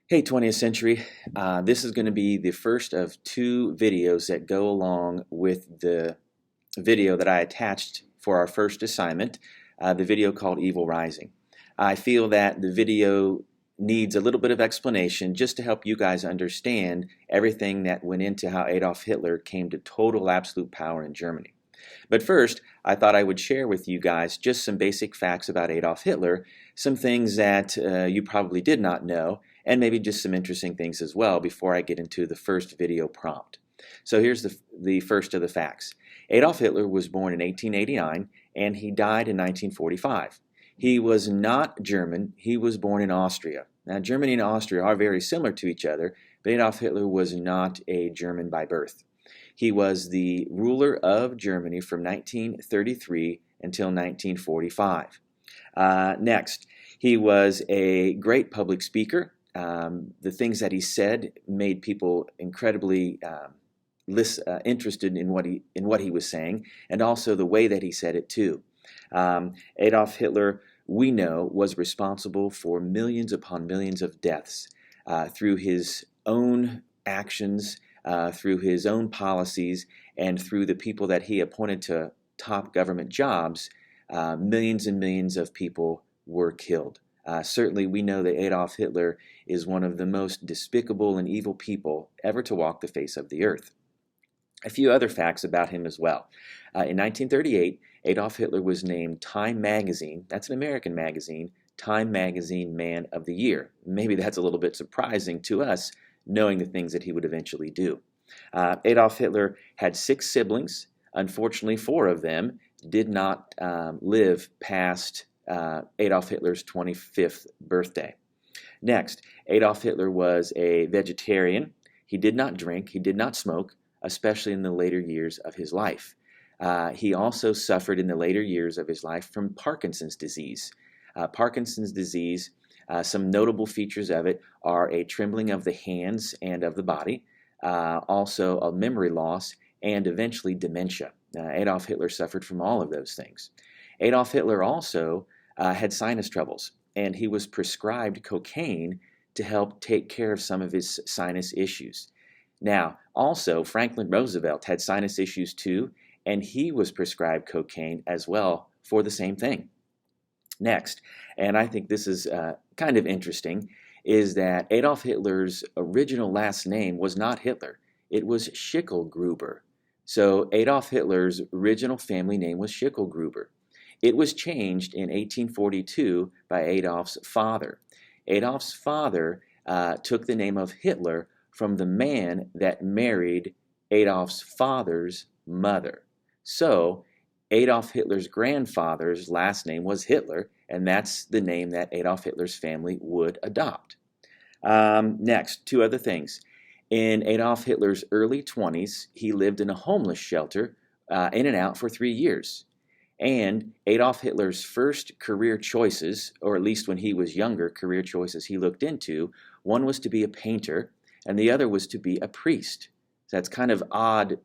Hey 20th century, this is going to be the first of two videos that go along with the video that I attached for our first assignment, the video called Evil Rising. I feel that the video needs a little bit of explanation just to help you guys understand everything that went into how Adolf Hitler came to total absolute power in Germany. But first, I thought I would share with you guys just some basic facts about Adolf Hitler, some things that you probably did not know, and maybe just some interesting things as well before I get into the first video prompt. So here's the first of the facts. Adolf Hitler was born in 1889 and he died in 1945. He was not German, he was born in Austria. Now Germany and Austria are very similar to each other, but Adolf Hitler was not a German by birth. He was the ruler of Germany from 1933 until 1945. Next, he was a great public speaker. The things that he said made people incredibly interested in what he was saying, and also the way that he said it too. Adolf Hitler, we know, was responsible for millions upon millions of deaths through his own actions, through his own policies, and through the people that he appointed to top government jobs. Millions and millions of people were killed. Certainly, we know that Adolf Hitler is one of the most despicable and evil people ever to walk the face of the earth. A few other facts about him as well. In 1938, Adolf Hitler was named Time Magazine, that's an American magazine, Time Magazine Man of the Year. Maybe that's a little bit surprising to us, knowing the things that he would eventually do. Adolf Hitler had 6 siblings. Unfortunately, 4 of them did not live past Adolf Hitler's 25th birthday. Next, Adolf Hitler was a vegetarian. He did not drink, he did not smoke, especially in the later years of his life. He also suffered in the later years of his life from Parkinson's disease. Parkinson's disease, some notable features of it are a trembling of the hands and of the body, also a memory loss, and eventually dementia. Adolf Hitler suffered from all of those things. Adolf Hitler also had sinus troubles, and he was prescribed cocaine to help take care of some of his sinus issues. Now, also, Franklin Roosevelt had sinus issues too, and he was prescribed cocaine as well for the same thing. Next, and I think this is kind of interesting, is that Adolf Hitler's original last name was not Hitler. It was Schicklgruber. So Adolf Hitler's original family name was Schicklgruber. It was changed in 1842 by Adolf's father. Adolf's father took the name of Hitler from the man that married Adolf's father's mother. So Adolf Hitler's grandfather's last name was Hitler, and that's the name that Adolf Hitler's family would adopt. Next, 2 other things. In Adolf Hitler's early 20s, he lived in a homeless shelter in and out for 3 years. And Adolf Hitler's first career choices, or at least when he was younger, career choices he looked into, one was to be a painter, and the other was to be a priest. So that's kind of odd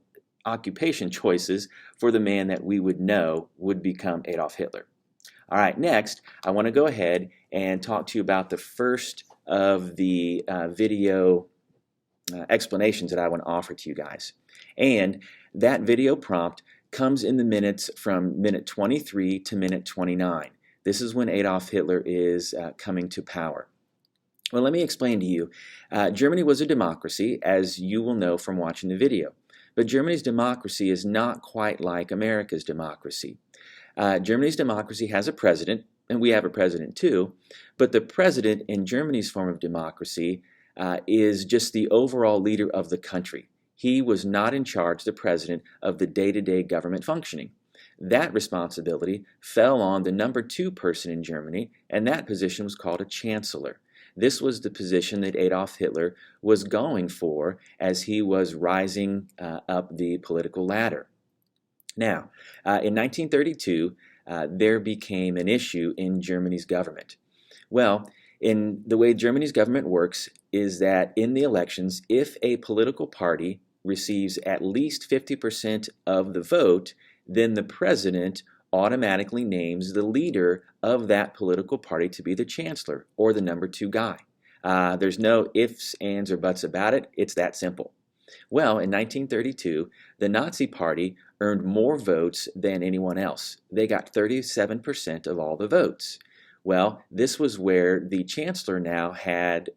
occupation choices for the man that we would know would become Adolf Hitler. All right, next, I want to go ahead and talk to you about the first of the video explanations that I want to offer to you guys. And that video prompt comes in the minutes from minute 23 to minute 29. This is when Adolf Hitler is coming to power. Well, let me explain to you. Germany was a democracy, as you will know from watching the video. But Germany's democracy is not quite like America's democracy. Germany's democracy has a president, and we have a president too, but the president in Germany's form of democracy is just the overall leader of the country. He was not in charge, the president, of the day-to-day government functioning. That responsibility fell on the number 2 person in Germany, and that position was called a chancellor. This was the position that Adolf Hitler was going for as he was rising up the political ladder. Now, in 1932, there became an issue in Germany's government. Well, in the way Germany's government works is that in the elections, if a political party receives at least 50% of the vote, then the president automatically names the leader of that political party to be the chancellor, or the number 2 guy. There's no ifs, ands, or buts about it. It's that simple. Well, in 1932, the Nazi Party earned more votes than anyone else. They got 37% of all the votes. Well, this was where the chancellor now had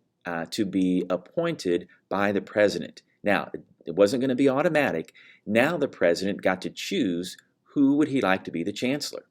to be appointed by the president. Now, it wasn't going to be automatic. Now the president got to choose who would he like to be the chancellor.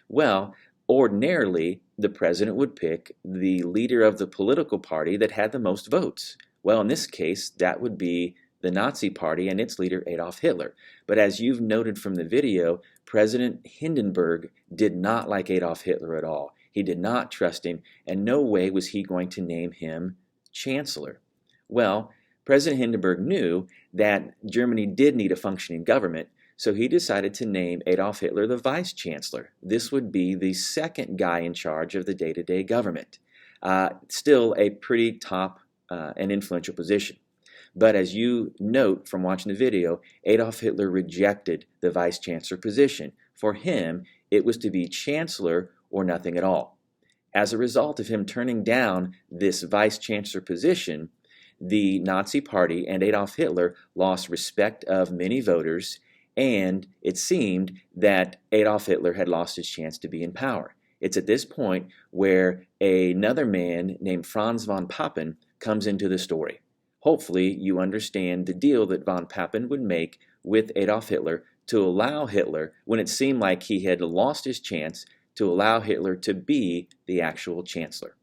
Well, ordinarily, the president would pick the leader of the political party that had the most votes. Well, in this case, that would be the Nazi Party and its leader Adolf Hitler. But as you've noted from the video, President Hindenburg did not like Adolf Hitler at all. He did not trust him, and no way was he going to name him chancellor. Well, President Hindenburg knew that Germany did need a functioning government, so he decided to name Adolf Hitler the vice chancellor. This would be the second guy in charge of the day-to-day government. Still a pretty top and influential position. But as you note from watching the video, Adolf Hitler rejected the vice chancellor position. For him, it was to be chancellor or nothing at all. As a result of him turning down this vice chancellor position, the Nazi Party and Adolf Hitler lost respect of many voters, and it seemed that Adolf Hitler had lost his chance to be in power. It's at this point where another man named Franz von Papen comes into the story. Hopefully, you understand the deal that von Papen would make with Adolf Hitler to allow Hitler, when it seemed like he had lost his chance, to allow Hitler to be the actual chancellor.